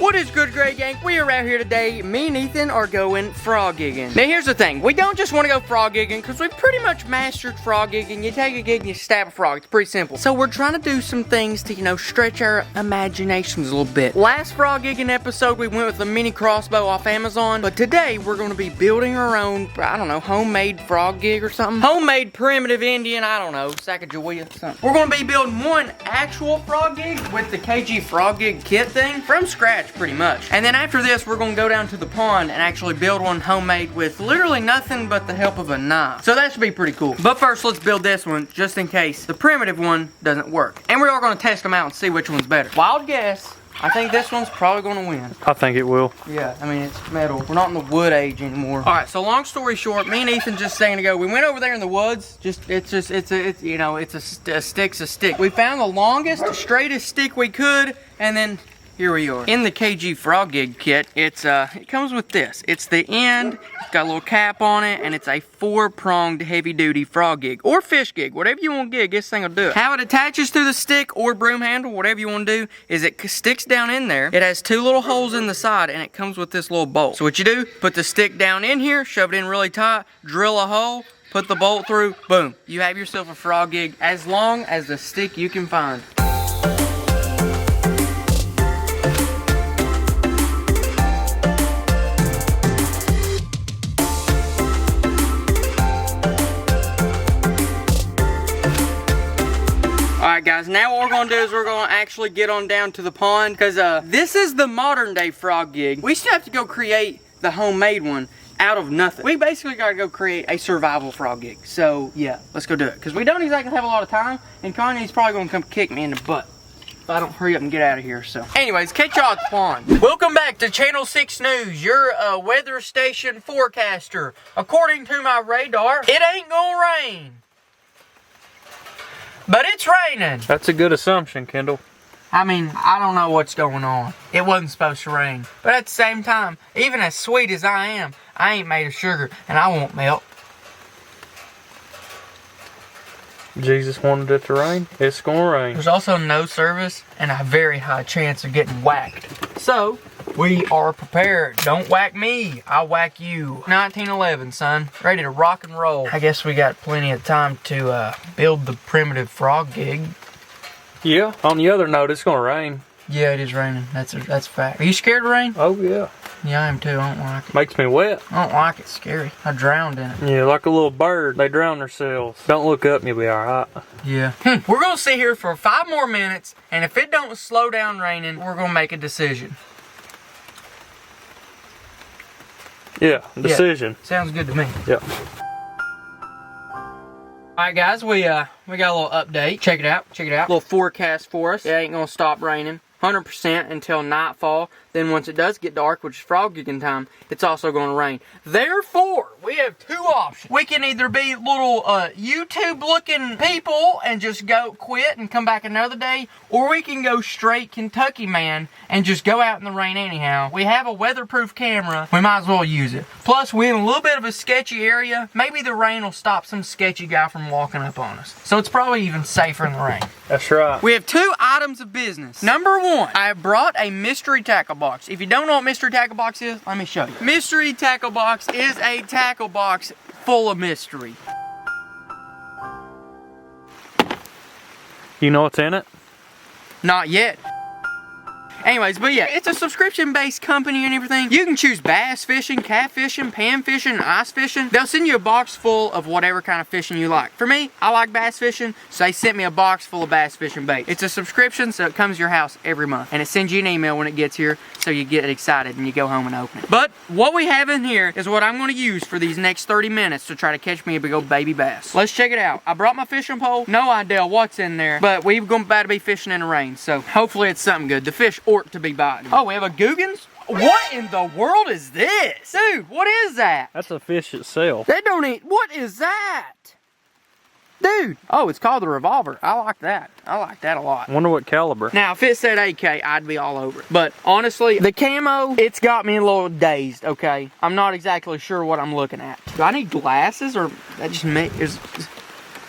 What is good, Grey Gang? We are out here today. Me and Ethan are going frog gigging. Now, here's the thing. We don't just want to go frog gigging because we've pretty much mastered frog gigging. You take a gig and you stab a frog. It's pretty simple. So we're trying to do some things to, you know, stretch our imaginations a little bit. Last frog gigging episode, we went with a mini crossbow off Amazon. But today, we're going to be building our own, I don't know, homemade frog gig or something. Homemade primitive Indian, I don't know, Sacagawea, something. We're going to be building one actual frog gig with the KG frog gig kit thing from scratch, pretty much. And then after this, we're going to go down to the pond and actually build one homemade with literally nothing but the help of a knife. So that should be pretty cool. But first, let's build this one just in case the primitive one doesn't work. And we are going to test them out and see which one's better. Wild guess. I think this one's probably going to win. I think it will. Yeah, I mean, it's metal. We're not in the wood age anymore. All right, so long story short, me and Ethan just a second ago, we went over there in the woods. It's a stick's a stick. We found the longest, straightest stick we could, and then here we are. In the KG frog gig kit, it comes with this. It's the end, it's got a little cap on it, and it's a 4-pronged heavy-duty frog gig, or fish gig, whatever you want to gig, this thing will do it. How it attaches to the stick or broom handle, whatever you want to do, is it sticks down in there. It has 2 little holes in the side, and it comes with this little bolt. So what you do, put the stick down in here, shove it in really tight, drill a hole, put the bolt through, boom. You have yourself a frog gig as long as the stick you can find. Alright guys, now what we're going to do is we're going to actually get on down to the pond because this is the modern day frog gig. We still have to go create the homemade one out of nothing. We basically got to go create a survival frog gig. So yeah, let's go do it because we don't exactly have a lot of time and Kanye's probably going to come kick me in the butt if I don't hurry up and get out of here. So anyways, catch y'all at the pond. Welcome back to Channel 6 News, your weather station forecaster. According to my radar, it ain't going to rain. But it's raining. That's a good assumption, Kendall. I mean, I don't know what's going on. It wasn't supposed to rain. But at the same time, even as sweet as I am, I ain't made of sugar and I won't melt. Jesus wanted it to rain. It's gonna rain. There's also no service and a very high chance of getting whacked. So, we are prepared. Don't whack me, I'll whack you. 1911, son. Ready to rock and roll. I guess we got plenty of time to build the primitive frog gig. Yeah, on the other note, it's gonna rain. Yeah, it is raining. That's a fact. Are you scared of rain? Oh, yeah. Yeah, I am too. I don't like it. Makes me wet. I don't like it. It's scary. I drowned in it. Yeah, like a little bird. They drown themselves. Don't look up and you'll be alright. Yeah. We're going to sit here for 5 more minutes, and if it don't slow down raining, we're going to make a decision. Yeah, decision. Yeah. Sounds good to me. Yep. Alright guys, we got a little update. Check it out. Little forecast for us. It ain't going to stop raining. 100% until nightfall. Then once it does get dark, which is frog gigging time, it's also going to rain. Therefore, we have 2 options. We can either be little YouTube looking people and just go quit and come back another day, or we can go straight Kentucky man and just go out in the rain anyhow. We have a weatherproof camera. We might as well use it. Plus, we're in a little bit of a sketchy area. Maybe the rain will stop some sketchy guy from walking up on us. So it's probably even safer in the rain. That's right. We have 2 items of business. Number 1, I have brought a mystery tackle box. If you don't know what mystery tackle box is, let me show you. Mystery tackle box is a tackle box full of mystery. You know what's in it? Not yet. Anyways, but yeah, it's a subscription-based company and everything. You can choose bass fishing, catfishing, pan fishing, ice fishing. They'll send you a box full of whatever kind of fishing you like. For me, I like bass fishing, so they sent me a box full of bass fishing bait. It's a subscription, so it comes to your house every month. And it sends you an email when it gets here, so you get excited and you go home and open it. But what we have in here is what I'm going to use for these next 30 minutes to try to catch me a big old baby bass. Let's check it out. I brought my fishing pole. No idea what's in there, but we're about to be fishing in the rain, so hopefully it's something good. The fish ought to be biting. Oh, we have a Googans? What in the world is this? Dude, what is that? That's a fish itself. They don't eat. What is that? Dude. Oh, it's called the revolver. I like that. I like that a lot. I wonder what caliber. Now, if it said AK, I'd be all over it. But honestly, the camo, it's got me a little dazed, okay? I'm not exactly sure what I'm looking at. Do I need glasses or that just makes...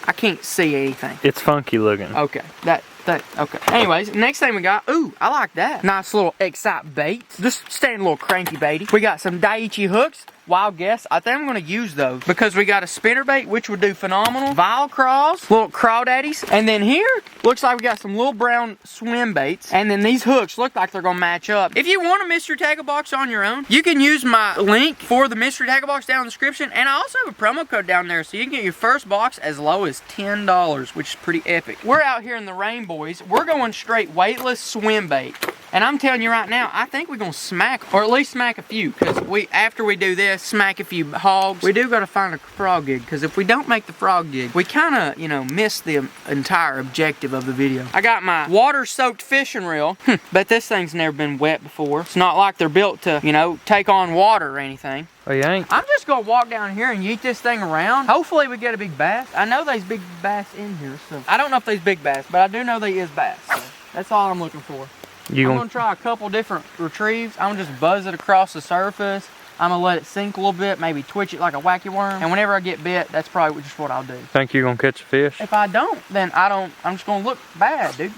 I can't see anything. It's funky looking. Okay, that Okay. Anyways, next thing we got, ooh, I like that. Nice little Excite bait. Just standing little cranky baity. We got some Daiichi hooks. Wild guess. I think I'm going to use those because we got a spinner bait, which would do phenomenal. Vile craws, little crawdaddies. And then here, looks like we got some little brown swim baits. And then these hooks look like they're going to match up. If you want a mystery tackle box on your own, you can use my link for the mystery tackle box down in the description. And I also have a promo code down there, so you can get your first box as low as $10, which is pretty epic. We're out here in the rain, boys. We're going straight weightless swim bait. And I'm telling you right now, I think we're going to smack, or at least smack a few, because after we do this, smack a few hogs, we do got to find a frog gig, because if we don't make the frog gig, we kind of, you know, miss the entire objective of the video. I got my water-soaked fishing reel, but this thing's never been wet before. It's not like they're built to, you know, take on water or anything. Oh, you ain't? I'm just going to walk down here and yeet this thing around. Hopefully we get a big bass. I know there's big bass in here, so I don't know if there's big bass, but I do know there is bass. So that's all I'm looking for. I'm gonna try a couple different retrieves. I'm gonna just buzz it across the surface. I'm gonna let it sink a little bit, maybe twitch it like a wacky worm. And whenever I get bit, that's probably just what I'll do. Think you're gonna catch a fish? If I don't, then I'm just gonna look bad, dude.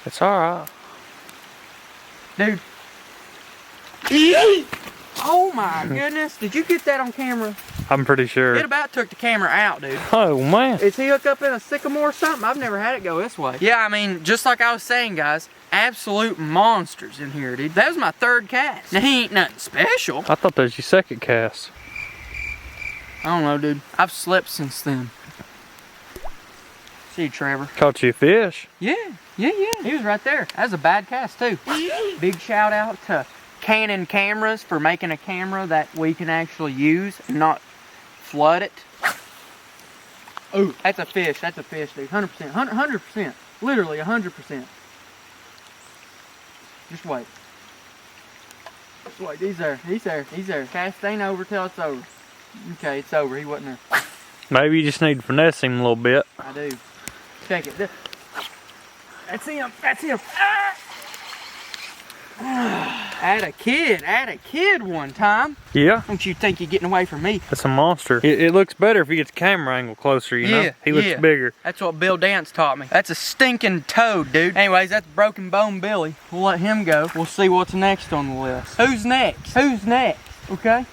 It's alright. Dude. Oh my goodness. Did you get that on camera? I'm pretty sure. It about took the camera out, dude. Oh man. Is he hooked up in a sycamore or something? I've never had it go this way. Yeah, I mean, just like I was saying, guys, absolute monsters in here, dude. That was my third cast. Now, he ain't nothing special. I thought that was your second cast. I don't know, dude. I've slept since then. See you, Trevor. Caught you a fish? Yeah. He was right there. That was a bad cast, too. Big shout out to Canon cameras for making a camera that we can actually use and not flood it. Oh, that's a fish, dude. 100%, 100%, literally 100%. Just wait. Just wait, he's there. Cast ain't over till it's over. Okay, it's over, he wasn't there. Maybe you just need to finesse him a little bit. I do. Check it. That's him. At a kid one time. Yeah. Don't you think you're getting away from me? That's a monster. It looks better if he gets the camera angle closer, you know? He looks bigger. That's what Bill Dance taught me. That's a stinking toad, dude. Anyways, that's Broken Bone Billy. We'll let him go. We'll see what's next on the list. Who's next? Okay.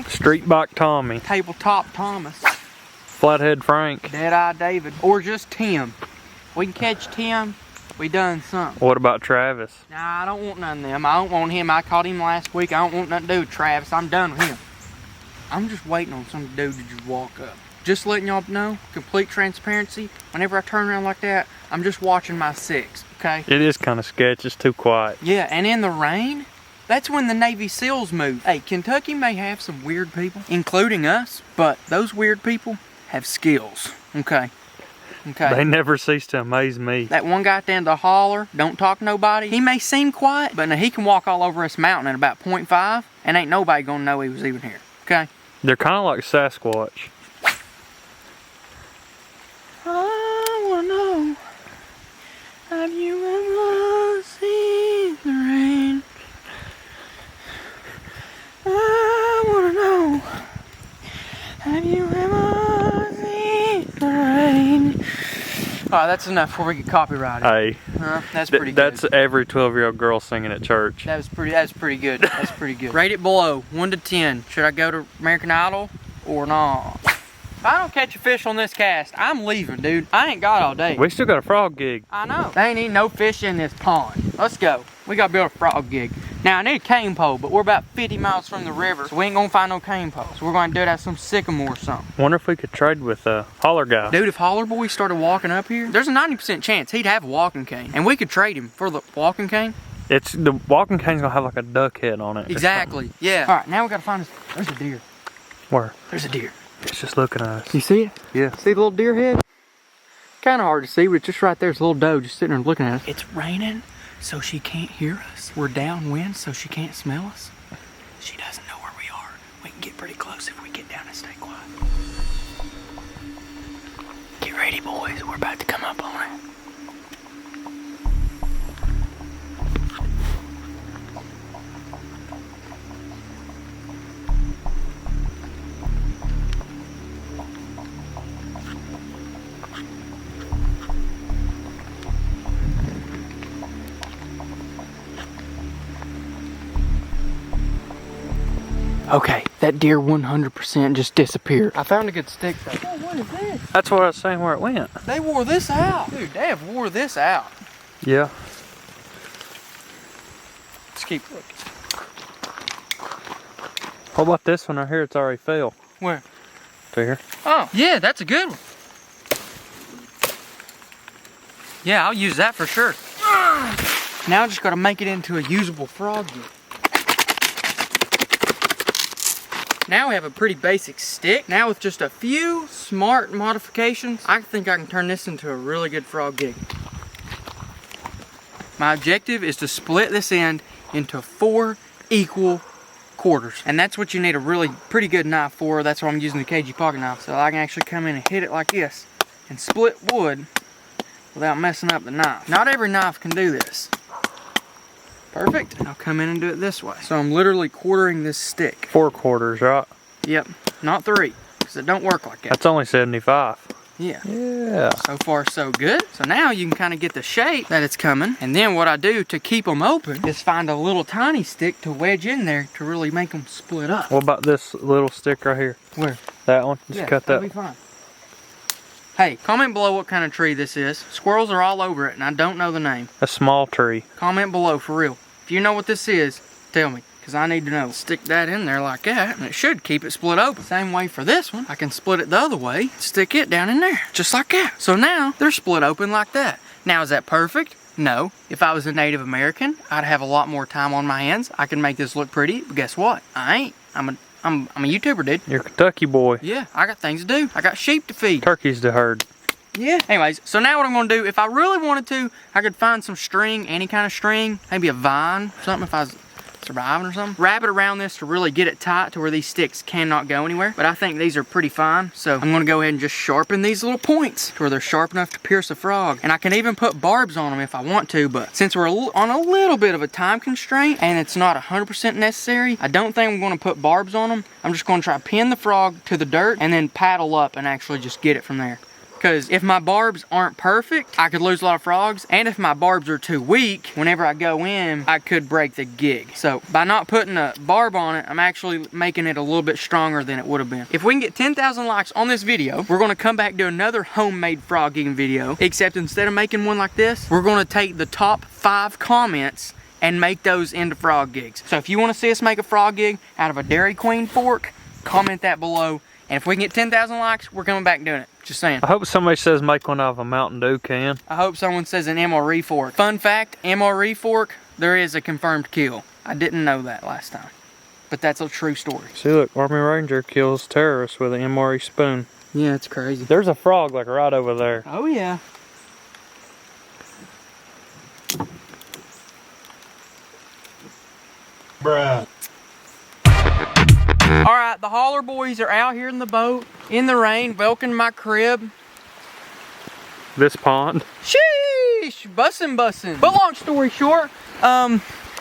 Street Bike Tommy. Tabletop Thomas. Flathead Frank. Dead-Eye David. Or just Tim. We can catch Tim. We done something. What about Travis? Nah, I don't want none of them. I don't want him. I caught him last week. I don't want nothing to do with Travis. I'm done with him. I'm just waiting on some dude to just walk up. Just letting y'all know, complete transparency. Whenever I turn around like that, I'm just watching my six, okay? It is kind of sketchy. It's too quiet. Yeah, and in the rain, that's when the Navy SEALs move. Hey, Kentucky may have some weird people, including us, but those weird people have skills, okay? They never cease to amaze me. That one guy at the end of the holler, don't talk to nobody. He may seem quiet, but now he can walk all over this mountain at about 0.5, and ain't nobody gonna know he was even here, okay? They're kind of like Sasquatch. I wanna know, have you ever seen the rain? I wanna know, have you ever seen the rain? Alright, that's enough before we get copyrighted. Hey, that's pretty good. That's every 12-year-old girl singing at church. That's pretty good. That's pretty good. Rate it below 1 to 10. Should I go to American Idol or not? If I don't catch a fish on this cast, I'm leaving, dude. I ain't got all day. We still got a frog gig. I know. There ain't even no fish in this pond. Let's go. We gotta build a frog gig. Now, I need a cane pole, but we're about 50 miles from the river, so we ain't gonna find no cane pole. So we're gonna do it at some sycamore or something. Wonder if we could trade with a holler guy. Dude, if Holler Boy started walking up here, there's a 90% chance he'd have a walking cane. And we could trade him for the walking cane. It's the walking cane's gonna have like a duck head on it. Exactly. Yeah. All right, now we gotta find us. There's a deer. Where? There's a deer. It's just looking at us. You see it? Yeah. See the little deer head? Kind of hard to see, but it's just right there. It's a little doe just sitting there looking at us. It's raining, so she can't hear us. We're downwind, so she can't smell us. She doesn't know where we are. We can get pretty close if we get down and stay quiet. Get ready, boys. We're about to come up on it. Okay, that deer 100% just disappeared. I found a good stick though. Oh, what is this? That's what I was saying where it went. They wore this out. Dude, they have wore this out. Yeah. Let's keep looking. What about this one right here? It's already fell. Where? To here. Oh, yeah, that's a good one. Yeah, I'll use that for sure. Now I just gotta make it into a usable frog jig. Now we have a pretty basic stick. Now with just a few smart modifications, I think I can turn this into a really good frog gig. My objective is to split this end into 4 equal quarters. And that's what you need a really pretty good knife for. That's why I'm using the KG pocket knife. So I can actually come in and hit it like this and split wood without messing up the knife. Not every knife can do this. Perfect. And I'll come in and do it this way. So I'm literally quartering this stick. 4 quarters, right? Yep, not 3, because it don't work like that. That's only 75. Yeah. Yeah. So far so good. So now you can kind of get the shape that it's coming. And then what I do to keep them open is find a little tiny stick to wedge in there to really make them split up. What about this little stick right here? Where? That one? Just cut that. That'll be fine. Hey, comment below what kind of tree this is. Squirrels are all over it and I don't know the name. A small tree. Comment below for real. If you know what this is, tell me, because I need to know. Stick that in there like that and it should keep it split open. Same way for this one. I can split it the other way, stick it down in there, just like that. So now they're split open like that. Now is that perfect? No. If I was a Native American, I'd have a lot more time on my hands. I can make this look pretty, but guess what? I ain't. I'm a YouTuber, dude. You're a Kentucky boy. Yeah, I got things to do. I got sheep to feed. Turkeys to herd. Yeah. Anyways, so now what I'm going to do, if I really wanted to, I could find some string, any kind of string, maybe a vine, something if I was surviving or something. Wrap it around this to really get it tight to where these sticks cannot go anywhere. But I think these are pretty fine. So I'm going to go ahead and just sharpen these little points to where they're sharp enough to pierce a frog. And I can even put barbs on them if I want to. But since we're on a little bit of a time constraint and it's not 100% necessary, I don't think I'm going to put barbs on them. I'm just going to try to pin the frog to the dirt and then paddle up and actually just get it from there. Because if my barbs aren't perfect, I could lose a lot of frogs. And if my barbs are too weak, whenever I go in, I could break the gig. So by not putting a barb on it, I'm actually making it a little bit stronger than it would have been. If we can get 10,000 likes on this video, we're going to come back to another homemade frog gigging video. Except instead of making one like this, we're going to take the top 5 comments and make those into frog gigs. So if you want to see us make a frog gig out of a Dairy Queen fork, comment that below. And if we can get 10,000 likes, we're coming back and doing it. Just saying. I hope somebody says make one out of a Mountain Dew can. I hope someone says an MRE fork. Fun fact, MRE fork, there is a confirmed kill. I didn't know that last time. But that's a true story. See, look, Army Ranger kills terrorists with an MRE spoon. Yeah, it's crazy. There's a frog like right over there. Oh, yeah. Bruh. All right, the holler boys are out here in the boat, in the rain, welcoming my crib. This pond. Sheesh, bussin'. But long story short,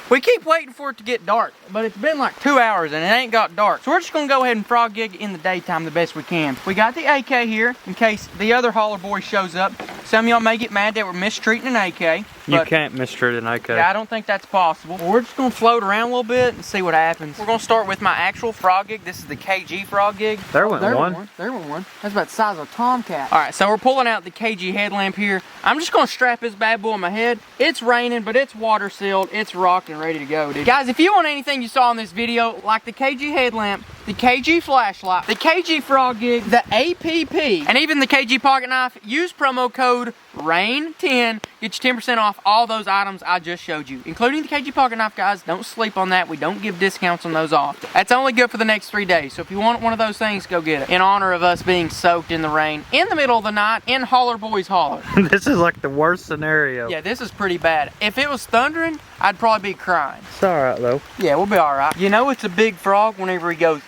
we keep waiting for it to get dark, but it's been like 2 hours and it ain't got dark. So we're just gonna go ahead and frog gig in the daytime the best we can. We got the AK here in case the other holler boy shows up. Some of y'all may get mad that we're mistreating an AK. You can't mistreat an AK. Yeah, I don't think that's possible. We're just gonna float around a little bit and see what happens. We're gonna start with my actual frog gig. This is the KG frog gig. There went one. There went one. That's about the size of a tomcat. All right, so we're pulling out the KG headlamp here. I'm just gonna strap this bad boy on my head. It's raining, but it's water sealed. It's rocked and ready to go, dude. Guys, if you want anything you saw in this video, like the KG headlamp, the KG flashlight, the KG frog gig, the APP, and even the KG pocket knife, use promo code RAIN10. Get you 10% off all those items I just showed you, including the KG pocket knife, guys. Don't sleep on that. We don't give discounts on those off. That's only good for the next 3 days. So if you want one of those things, go get it. In honor of us being soaked in the rain in the middle of the night in Holler Boys Holler. This is like the worst scenario. Yeah, this is pretty bad. If it was thundering, I'd probably be crying. It's all right though. Yeah, we'll be all right. You know it's a big frog whenever he goes,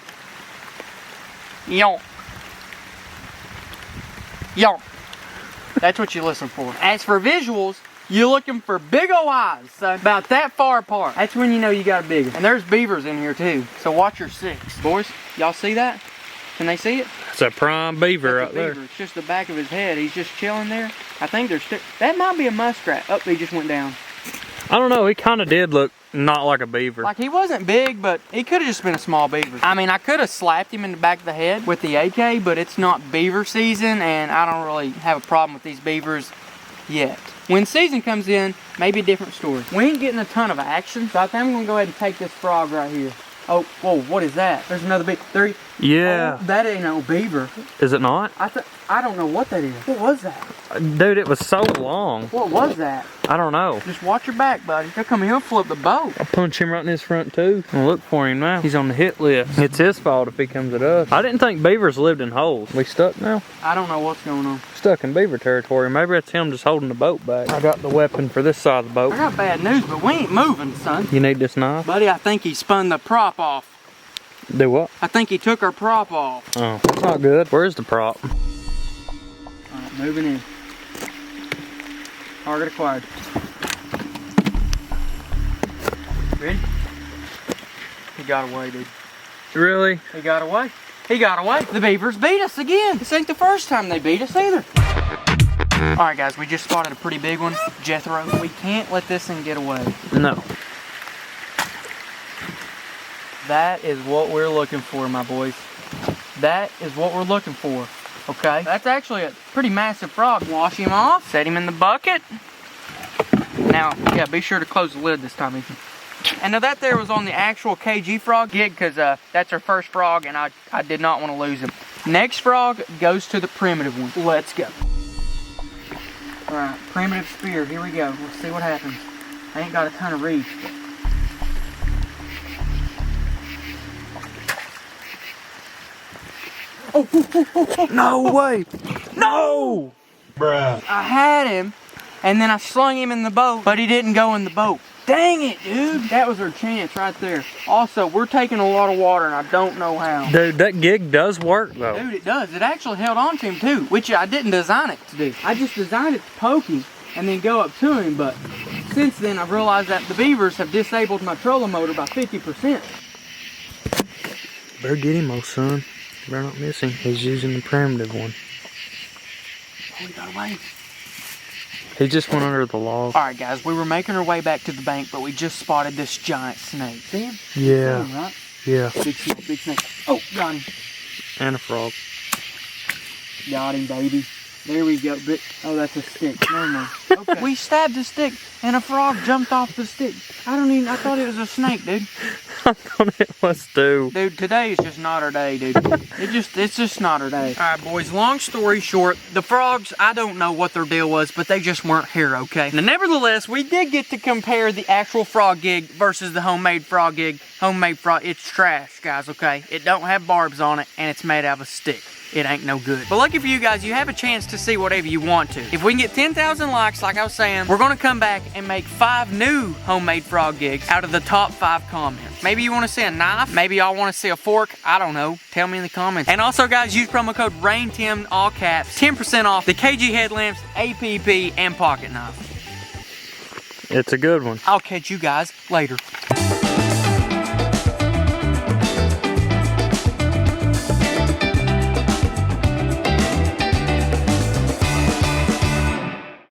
yonk. Yonk. That's what you listen for. As for visuals, you're looking for big ol' eyes, son. About that far apart. That's when you know you got a bigger. And there's beavers in here too. So watch your 6. Boys, y'all see that? Can they see it? It's a prime beaver That's out a beaver. there. It's just the back of his head. He's just chilling there. I think there's that might be a muskrat. Oh, he just went down. I don't know. He kind of did look not like a beaver. Like, he wasn't big, but he could have just been a small beaver. I mean, I could have slapped him in the back of the head with the AK, but it's not beaver season, and I don't really have a problem with these beavers yet. When season comes in, maybe a different story. We ain't getting a ton of action, so I think I'm gonna go ahead and take this frog right here. Oh, whoa, what is that? There's another beaver. There. Yeah. Oh, that ain't no beaver. Is it not? I don't know what that is. What was that? Dude, it was so long. What was that? I don't know. Just watch your back, buddy. He'll come here, he'll flip the boat. I'll punch him right in his front tooth. I'll look for him now. He's on the hit list. It's his fault if he comes at us. I didn't think beavers lived in holes. We stuck now? I don't know what's going on. Stuck in beaver territory. Maybe that's him just holding the boat back. I got the weapon for this side of the boat. I got bad news, but we ain't moving, son. You need this knife? Buddy, I think he spun the prop off. Do what? I think he took our prop off. Oh, that's not good. Where's the prop? Alright, moving in. Target acquired. Ready? He got away, dude. Really? He got away. He got away. The beavers beat us again. This ain't the first time they beat us either. Alright guys, we just spotted a pretty big one. Jethro, we can't let this thing get away. No. That is what we're looking for, my boys. That is what we're looking for, okay? That's actually a pretty massive frog. Wash him off, set him in the bucket. Now, yeah, be sure to close the lid this time, Ethan. And now that there was on the actual KG frog gig, because that's our first frog, and I did not want to lose him. Next frog goes to the primitive one. Let's go. All right, primitive spear, here we go. Let's see what happens. I ain't got a ton of reach, but oh, No way! No! Bruh. I had him, and then I slung him in the boat, but he didn't go in the boat. Dang it, dude. That was our chance right there. Also, we're taking a lot of water, and I don't know how. Dude, that gig does work, though. Dude, it does. It actually held on to him, too, which I didn't design it to do. I just designed it to poke him and then go up to him, but since then, I've realized that the beavers have disabled my trolling motor by 50%. Better get him, old son. Better not miss him. He's using the primitive one. Oh, he got away. He just went under the log. All right, guys, we were making our way back to the bank, but we just spotted this giant snake. See him? Yeah. See him, right? Yeah. Big snake, big snake. Oh, got him. And a frog. Got him, baby. There we go. Oh, that's a stick. Never mind. Okay. We stabbed the stick, and a frog jumped off the stick. I thought it was a snake, dude. I thought it was too. Dude, today is just not our day, dude. It's just not our day. All right, boys, long story short, the frogs, I don't know what their deal was, but they just weren't here, okay? Now, nevertheless, we did get to compare the actual frog gig versus the homemade frog gig. Homemade frog, it's trash, guys, okay? It don't have barbs on it, and it's made out of a stick. It ain't no good. But lucky for you guys, you have a chance to see whatever you want to. If we can get 10,000 likes, like I was saying, we're gonna come back and make 5 new homemade frog gigs out of the top 5 comments. Maybe you wanna see a knife, maybe y'all wanna see a fork, I don't know. Tell me in the comments. And also guys, use promo code RAIN10, all caps, 10% off the KG headlamps, APP, and pocket knife. It's a good one. I'll catch you guys later.